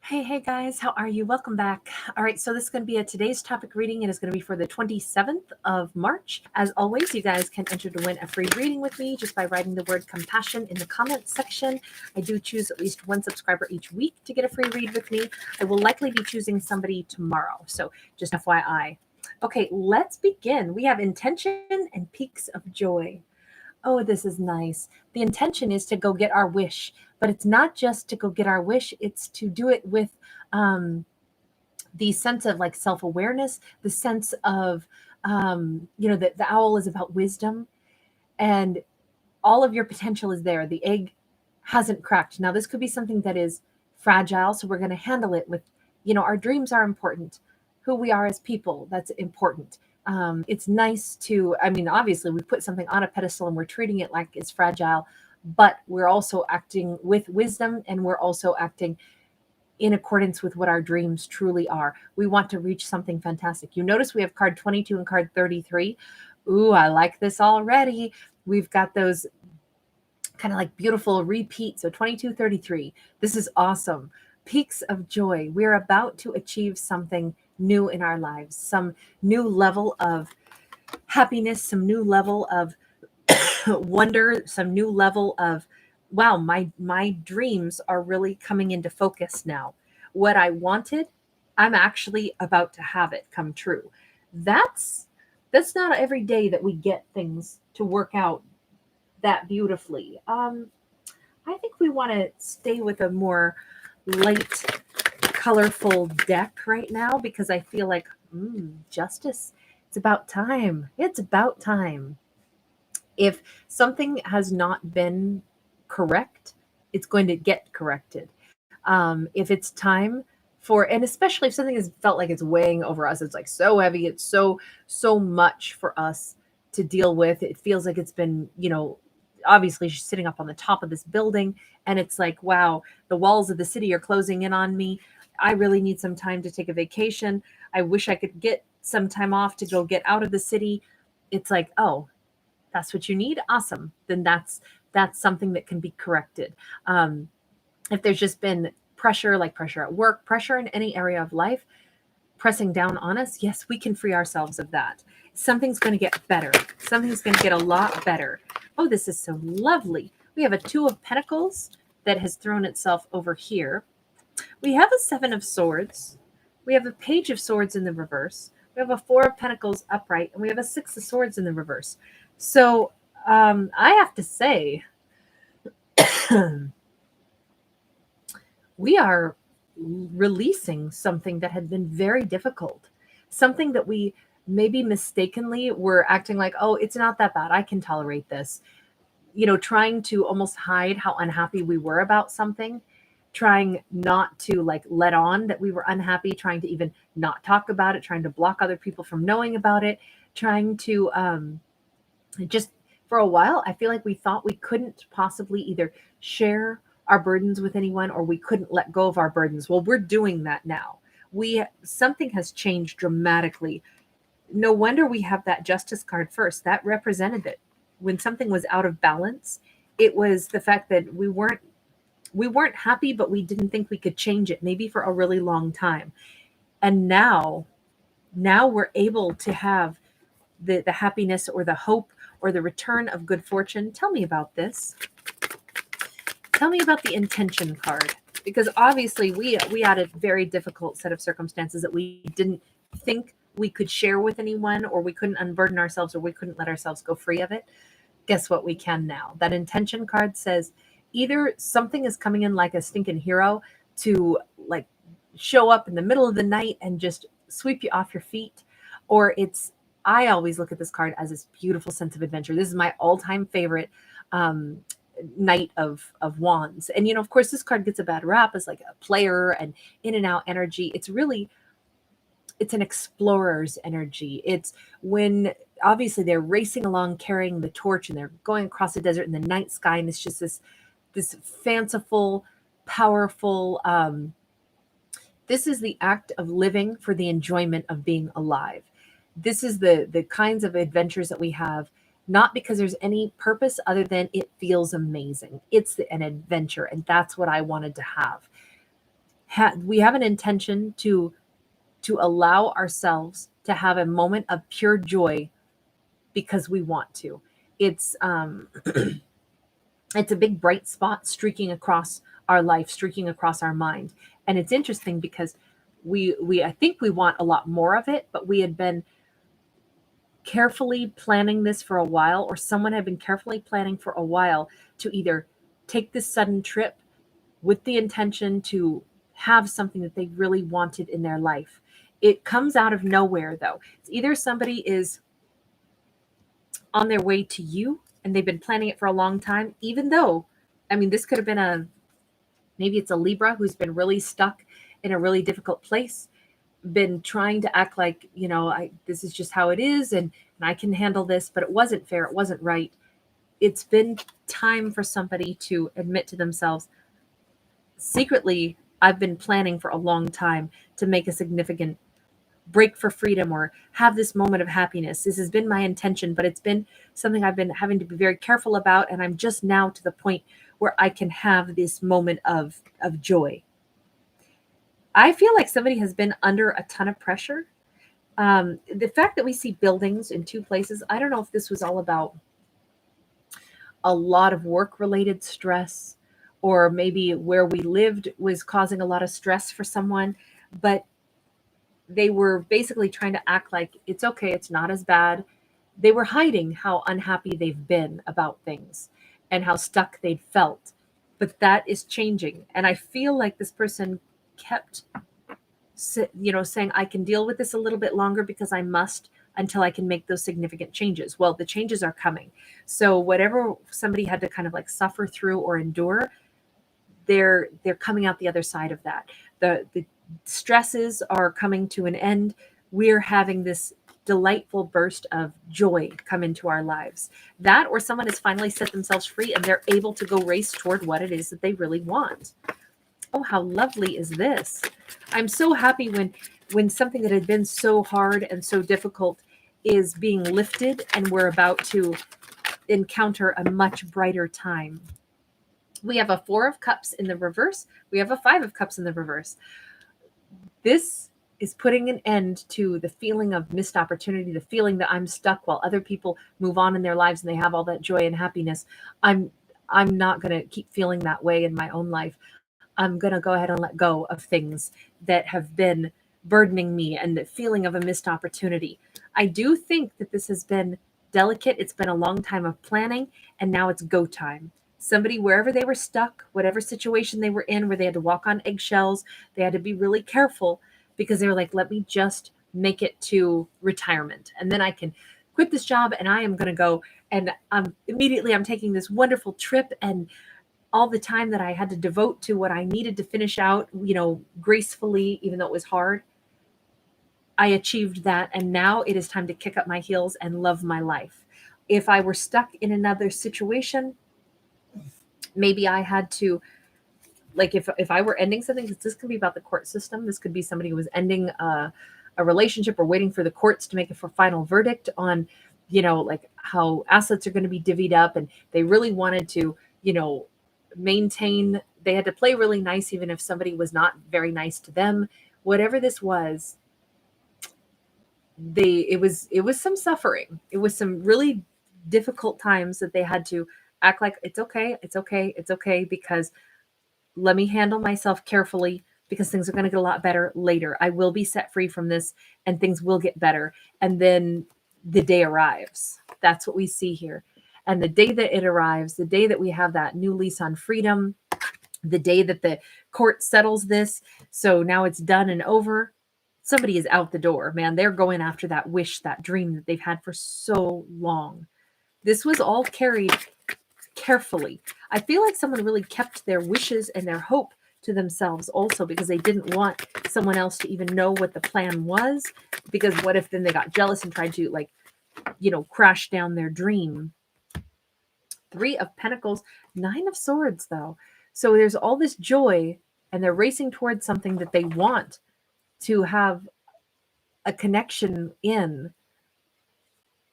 Hey guys, how are you? Welcome back. All right, so this is going to be today's topic reading. It is going to be for the 27th of March. As always, you guys can enter to win a free reading with me just by writing the word compassion in the comments section. I do choose at least one subscriber each week to get a free read with me. I will likely be choosing somebody tomorrow, so just FYI. Okay, let's begin. We have intention and peaks of joy. Oh, this is nice. The intention is to go get our wish, but it's not just to go get our wish, it's to do it with um, the sense of like self awareness, the sense of, that the owl is about wisdom and all of your potential is there. The egg hasn't cracked. Now, this could be something that is fragile, so we're going to handle it with, our dreams are important. Who we are as people, that's important. It's nice to, obviously, we put something on a pedestal and we're treating it like it's fragile, but we're also acting with wisdom and we're also acting in accordance with what our dreams truly are. We want to reach something fantastic. You notice we have card 22 and card 33. Ooh, I like this already. We've got those kind of like beautiful repeat. So 22, 33. This is awesome. Peaks of joy. We're about to achieve something new in our lives, some new level of happiness, some new level of wonder, some new level of, wow, my dreams are really coming into focus now. What I wanted, I'm actually about to have it come true. That's not every day that we get things to work out that beautifully. I think we want to stay with a more light, colorful deck right now because I feel like justice. It's about time. It's about time. If something has not been correct, it's going to get corrected. If it's time for, and especially if something has felt like it's weighing over us, it's like so heavy, it's so much for us to deal with. It feels like it's been, obviously she's sitting up on the top of this building and it's like, wow, the walls of the city are closing in on me. I really need some time to take a vacation. I wish I could get some time off to go get out of the city. It's like, oh, that's what you need. Awesome. Then that's something that can be corrected. If there's just been pressure, like pressure at work, pressure in any area of life, pressing down on us, yes, we can free ourselves of that. Something's going to get better. Something's going to get a lot better. Oh, this is so lovely. We have a Two of Pentacles that has thrown itself over here. We have a Seven of Swords. We have a Page of Swords in the reverse. We have a Four of Pentacles upright, and we have a Six of Swords in the reverse. So I have to say, we are releasing something that had been very difficult, something that we maybe mistakenly were acting like, oh, it's not that bad. I can tolerate this. Trying to almost hide how unhappy we were about something, trying not to like let on that we were unhappy, trying to even not talk about it, trying to block other people from knowing about it, trying to just for a while, I feel like we thought we couldn't possibly either share our burdens with anyone or we couldn't let go of our burdens. Well, we're doing that now. Something has changed dramatically. No wonder we have that justice card first. That represented it. When something was out of balance, it was the fact that we weren't happy, but we didn't think we could change it, maybe for a really long time. And now we're able to have the happiness or the hope or the return of good fortune. Tell me about this. Tell me about the intention card, because obviously we had a very difficult set of circumstances that we didn't think we could share with anyone, or we couldn't unburden ourselves, or we couldn't let ourselves go free of it. Guess what? We can now. That intention card says either something is coming in like a stinking hero to like show up in the middle of the night and just sweep you off your feet, or I always look at this card as this beautiful sense of adventure. This is my all-time favorite Knight of Wands. And, of course, this card gets a bad rap as like a player and in and out energy. It's an explorer's energy. It's when obviously they're racing along carrying the torch and they're going across the desert in the night sky. And it's just this fanciful, powerful, this is the act of living for the enjoyment of being alive. This is the kinds of adventures that we have, not because there's any purpose other than it feels amazing. It's an adventure, and that's what I wanted to have. we have an intention to allow ourselves to have a moment of pure joy because we want to. It's it's a big bright spot streaking across our life, streaking across our mind. And it's interesting because we I think we want a lot more of it, but we had been carefully planning this for a while, or someone had been carefully planning for a while to either take this sudden trip with the intention to have something that they really wanted in their life. It comes out of nowhere, though. It's either somebody is on their way to you and they've been planning it for a long time, even though, I mean, this could have been maybe it's a Libra who's been really stuck in a really difficult place, been trying to act like, this is just how it is, and I can handle this, but it wasn't fair. It wasn't right. It's been time for somebody to admit to themselves, secretly, I've been planning for a long time to make a significant break for freedom or have this moment of happiness. This has been my intention, but it's been something I've been having to be very careful about. And I'm just now to the point where I can have this moment of joy. I feel like somebody has been under a ton of pressure. The fact that we see buildings in two places, I don't know if this was all about a lot of work-related stress, or maybe where we lived was causing a lot of stress for someone, but they were basically trying to act like it's okay, it's not as bad. They were hiding how unhappy they've been about things and how stuck they'd felt. But that is changing. And I feel like this person kept, saying, I can deal with this a little bit longer because I must, until I can make those significant changes. Well, the changes are coming. So whatever somebody had to kind of like suffer through or endure, they're coming out the other side of that. The stresses are coming to an end. We're having this delightful burst of joy come into our lives. That, or someone has finally set themselves free and they're able to go race toward what it is that they really want. Oh, how lovely is this? I'm so happy when something that had been so hard and so difficult is being lifted and we're about to encounter a much brighter time. We have a 4 of Cups in the reverse. We have a 5 of Cups in the reverse. This is putting an end to the feeling of missed opportunity, the feeling that I'm stuck while other people move on in their lives and they have all that joy and happiness. I'm not going to keep feeling that way in my own life. I'm going to go ahead and let go of things that have been burdening me and the feeling of a missed opportunity. I do think that this has been delicate. It's been a long time of planning, and now it's go time. Somebody, wherever they were stuck, whatever situation they were in, where they had to walk on eggshells, they had to be really careful because they were like, let me just make it to retirement. And then I can quit this job and I am going to go. And immediately I'm taking this wonderful trip, and all the time that I had to devote to what I needed to finish out, gracefully, even though it was hard, I achieved that. And now it is time to kick up my heels and love my life. If I were stuck in another situation, maybe I had to, like, if I were ending something, because this could be about the court system. This could be somebody who was ending a relationship or waiting for the courts to make a final verdict on, like how assets are going to be divvied up. And they really wanted to, maintain, they had to play really nice, even if somebody was not very nice to them. Whatever this was, it was some suffering. It was some really difficult times that they had to act like it's okay, because let me handle myself carefully, because things are going to get a lot better later. I will be set free from this and things will get better. And then the day arrives. That's what we see here. And the day that it arrives, the day that we have that new lease on freedom, the day that the court settles this, so now it's done and over, somebody is out the door, man. They're going after that wish, that dream that they've had for so long. This was all carried carefully. I feel like someone really kept their wishes and their hope to themselves also, because they didn't want someone else to even know what the plan was, because what if then they got jealous and tried to, like, crash down their dream. 3 of Pentacles, 9 of Swords, though. So there's all this joy, and they're racing towards something that they want to have a connection in.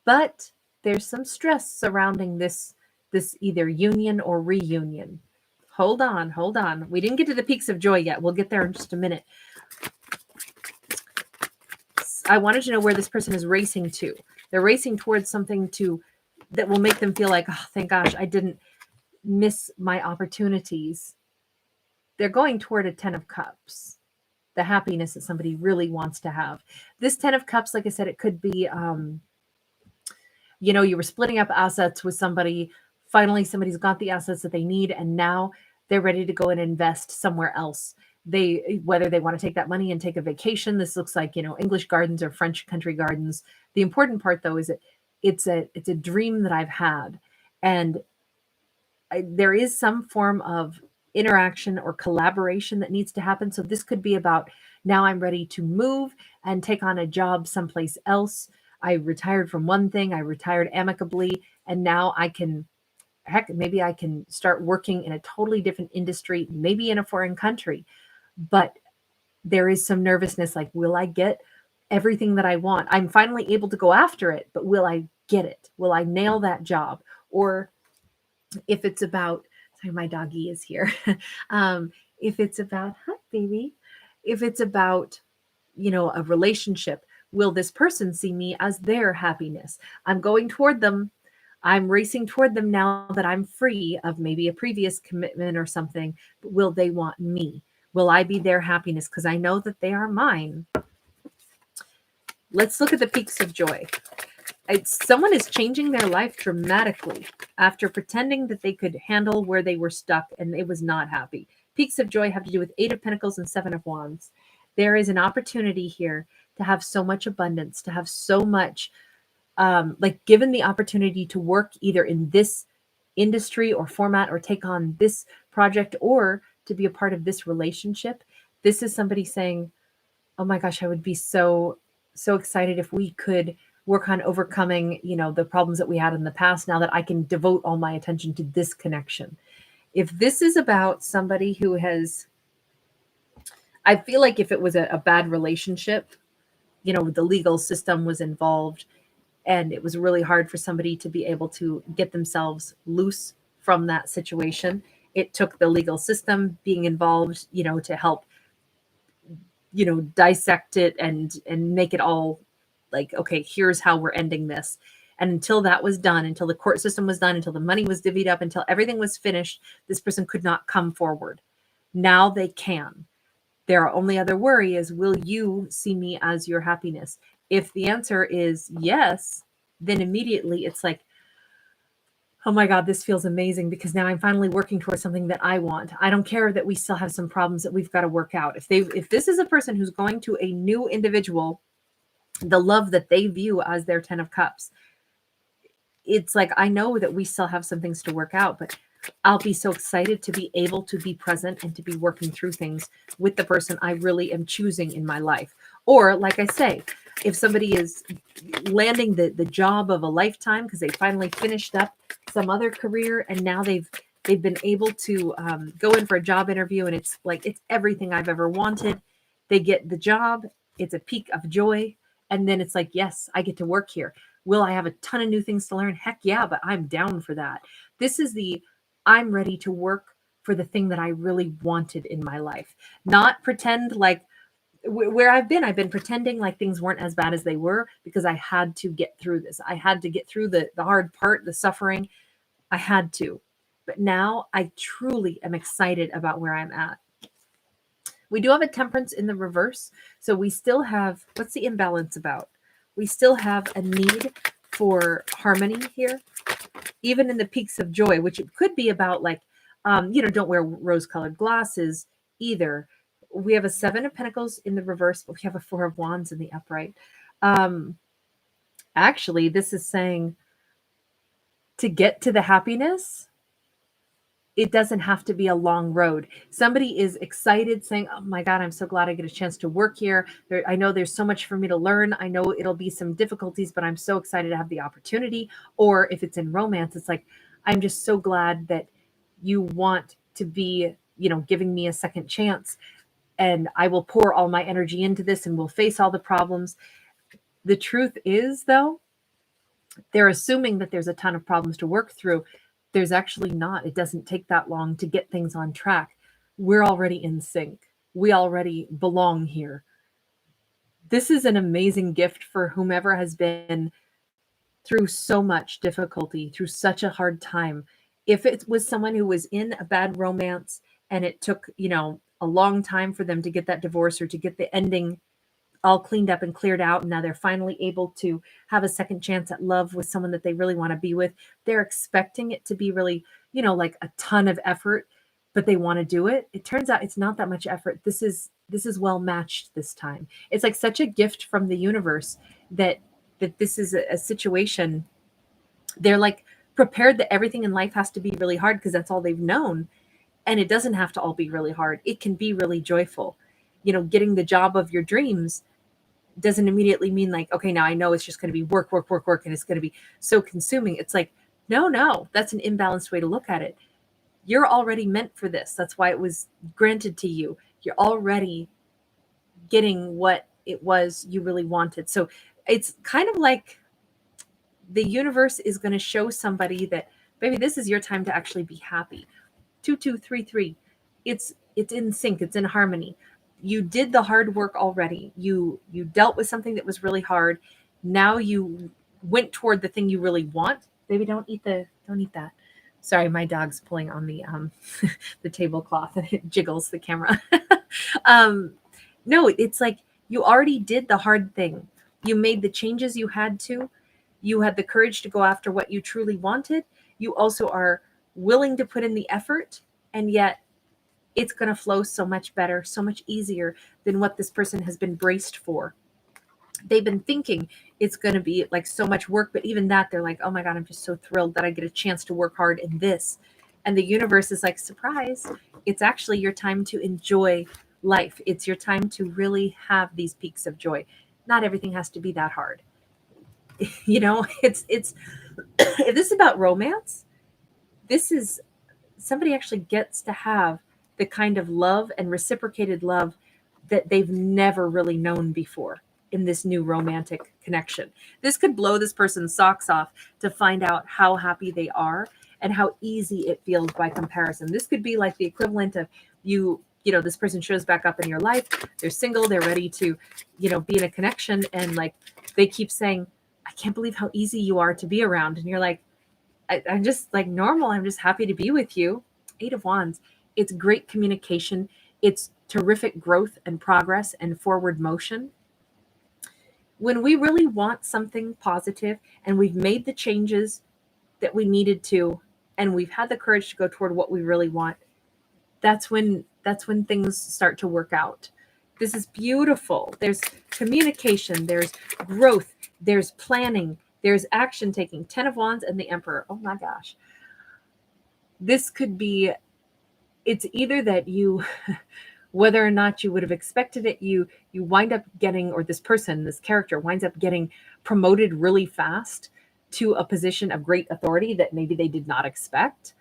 But there's some stress surrounding this either union or reunion. hold on. We didn't get to the peaks of joy yet. We'll get there in just a minute. I wanted to know where this person is racing to. They're racing towards something that will make them feel like, oh, thank gosh, I didn't miss my opportunities. They're going toward a 10 of Cups, the happiness that somebody really wants to have. This 10 of Cups, like I said, it could be, you were splitting up assets with somebody. Finally, somebody's got the assets that they need, and now they're ready to go and invest somewhere else. Whether they want to take that money and take a vacation. This looks like, English gardens or French country gardens. The important part, though, is that it's a dream that I've had, and there is some form of interaction or collaboration that needs to happen. So this could be about, now I'm ready to move and take on a job someplace else. I retired from one thing, I retired amicably, and now maybe I can start working in a totally different industry, maybe in a foreign country. But there is some nervousness, like, will I get everything that I want? I'm finally able to go after it, but will I get it? Will I nail that job? Or if it's about, sorry, my doggy is here. If it's about, hi, baby. If it's about, a relationship, will this person see me as their happiness? I'm going toward them. I'm racing toward them now that I'm free of maybe a previous commitment or something. But will they want me? Will I be their happiness? Because I know that they are mine. Let's look at the peaks of joy. Someone is changing their life dramatically after pretending that they could handle where they were stuck and it was not happy. Peaks of joy have to do with 8 of Pentacles and 7 of Wands. There is an opportunity here to have so much abundance, to have so much, given the opportunity to work either in this industry or format or take on this project or to be a part of this relationship. This is somebody saying, oh my gosh, I would be so excited if we could work on overcoming, the problems that we had in the past, now that I can devote all my attention to this connection. If this is about somebody who I feel like if it was a bad relationship, the legal system was involved and it was really hard for somebody to be able to get themselves loose from that situation. It took the legal system being involved, to help, dissect it and make it all like, okay, here's how we're ending this. And until that was done, until the court system was done, until the money was divvied up, until everything was finished, this person could not come forward. Now they can. Their only other worry is, will you see me as your happiness? If the answer is yes, then immediately it's like, oh my God, this feels amazing because now I'm finally working towards something that I want. I don't care that we still have some problems that we've got to work out. If this is a person who's going to a new individual, the love that they view as their 10 of Cups, it's like, I know that we still have some things to work out, but I'll be so excited to be able to be present and to be working through things with the person I really am choosing in my life. Or like I say, if somebody is landing the job of a lifetime because they finally finished up some other career and now they've been able to go in for a job interview and it's like, it's everything I've ever wanted. They get the job. It's a peak of joy. And then it's like, yes, I get to work here. Will I have a ton of new things to learn? Heck yeah, but I'm down for that. This is I'm ready to work for the thing that I really wanted in my life. Not pretend like where I've been pretending like things weren't as bad as they were because I had to get through this. I had to get through the hard part, the suffering. I had to. But now I truly am excited about where I'm at. We do have a Temperance in the reverse. So we still have, what's the imbalance about? We still have a need for harmony here, even in the peaks of joy, which it could be about like, don't wear rose-colored glasses either. We have a 7 of Pentacles in the reverse, but we have a 4 of Wands in the upright. Actually, this is saying to get to the happiness, it doesn't have to be a long road. Somebody is excited saying, oh my God, I'm so glad I get a chance to work here. I know there's so much for me to learn. I know it'll be some difficulties, but I'm so excited to have the opportunity. Or if it's in romance, it's like, I'm just so glad that you want to be, giving me a second chance. And I will pour all my energy into this and we'll face all the problems. The truth is, though, they're assuming that there's a ton of problems to work through. There's actually not. It doesn't take that long to get things on track. We're already in sync. We already belong here. This is an amazing gift for whomever has been through so much difficulty, through such a hard time. If it was someone who was in a bad romance and it took, a long time for them to get that divorce or to get the ending all cleaned up and cleared out, and now they're finally able to have a second chance at love with someone that they really want to be with, they're expecting it to be really, like a ton of effort, but they want to do it. It turns out it's not that much effort. This is well matched this time. It's like such a gift from the universe that this is a situation. They're like prepared that everything in life has to be really hard because that's all they've known. And it doesn't have to all be really hard. It can be really joyful. Getting the job of your dreams doesn't immediately mean like, okay, now I know it's just going to be work, work, work, work, and it's going to be so consuming. It's like, no, that's an imbalanced way to look at it. You're already meant for this. That's why it was granted to you. You're already getting what it was you really wanted. So it's kind of like the universe is going to show somebody that, baby, this is your time to actually be happy. 2233. It's in sync. It's in harmony. You did the hard work already. You dealt with something that was really hard. Now you went toward the thing you really want. Baby, don't eat that. Sorry, my dog's pulling on the the tablecloth and it jiggles the camera. No, it's like you already did the hard thing. You made the changes you had to. You had the courage to go after what you truly wanted. You also are willing to put in the effort, and yet it's going to flow so much better, so much easier than what this person has been braced for. They've been thinking it's going to be like so much work, but even that, they're like, oh my God, I'm just so thrilled that I get a chance to work hard in this. And the universe is like, surprise, it's actually your time to enjoy life. It's your time to really have these peaks of joy. Not everything has to be that hard. It's if this is about romance, this is somebody actually gets to have the kind of love and reciprocated love that they've never really known before in this new romantic connection. This could blow this person's socks off to find out how happy they are and how easy it feels by comparison. This could be like the equivalent of this person shows back up in your life. They're single. They're ready to, be in a connection. And like, they keep saying, I can't believe how easy you are to be around. And you're like, I'm just like normal. I'm just happy to be with you. 8 of Wands. It's great communication. It's terrific growth and progress and forward motion. When we really want something positive and we've made the changes that we needed to, and we've had the courage to go toward what we really want, that's when things start to work out. This is beautiful. There's communication, there's growth, there's planning, there's action taking. 10 of Wands and the Emperor. Oh my gosh. This could be, it's either that you, whether or not you would have expected it, you wind up getting, or this person, this character winds up getting promoted really fast to a position of great authority that maybe they did not expect.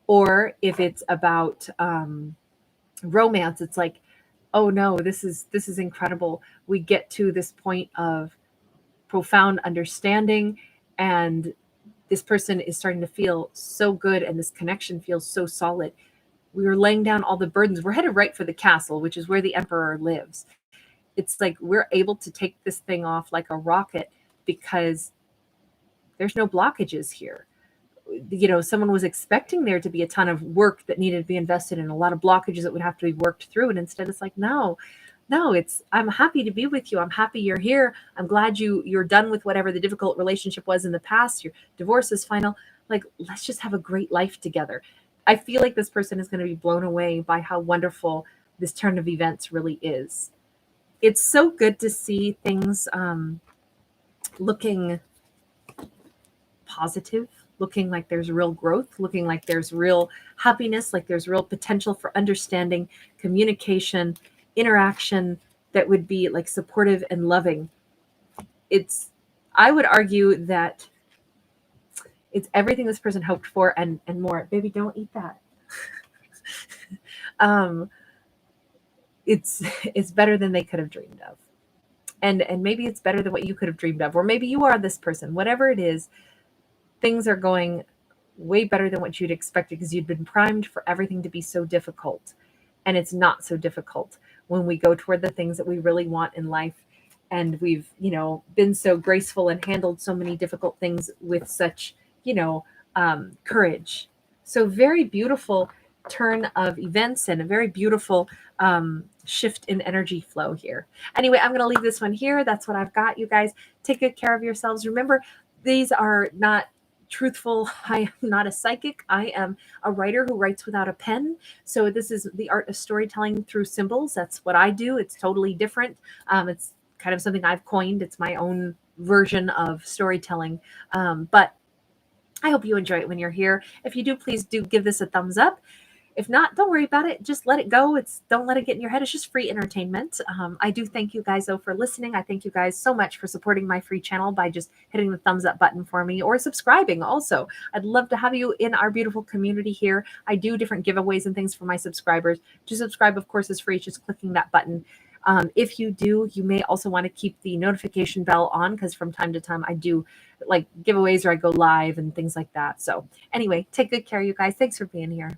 Or if it's about romance, it's like, oh no, this is incredible. We get to this point of profound understanding, and this person is starting to feel so good, and this connection feels so solid. We were laying down all the burdens. We're headed right for the castle, which is where the Emperor lives. It's like we're able to take this thing off like a rocket because there's no blockages here. Someone was expecting there to be a ton of work that needed to be invested in, a lot of blockages that would have to be worked through. And instead it's like, no, I'm happy to be with you. I'm happy you're here. I'm glad you're done with whatever the difficult relationship was in the past. Your divorce is final. Like, let's just have a great life together. I feel like this person is going to be blown away by how wonderful this turn of events really is. It's so good to see things looking positive, looking like there's real growth, looking like there's real happiness, like there's real potential for understanding, communication, interaction that would be like supportive and loving. I would argue that it's everything this person hoped for and more. Baby, don't eat that. It's better than they could have dreamed of. And maybe it's better than what you could have dreamed of. Or maybe you are this person. Whatever it is, things are going way better than what you'd expected because you'd been primed for everything to be so difficult. And it's not so difficult when we go toward the things that we really want in life. And we've, been so graceful and handled so many difficult things with such, courage. So very beautiful turn of events and a very beautiful shift in energy flow here. Anyway, I'm going to leave this one here. That's what I've got. You guys take good care of yourselves. Remember, these are not truthful. I am not a psychic. I am a writer who writes without a pen. So this is the art of storytelling through symbols. That's what I do. It's totally different. It's kind of something I've coined. It's my own version of storytelling. But I hope you enjoy it when you're here. If you do, please do give this a thumbs up. If not, don't worry about it. Just let it go. Don't let it get in your head. It's just free entertainment. I do thank you guys, though, for listening. I thank you guys so much for supporting my free channel by just hitting the thumbs up button for me or subscribing also. I'd love to have you in our beautiful community here. I do different giveaways and things for my subscribers. To subscribe, of course, is free. It's just clicking that button. If you do, you may also want to keep the notification bell on because from time to time I do like giveaways or I go live and things like that. So anyway, take good care, you guys. Thanks for being here.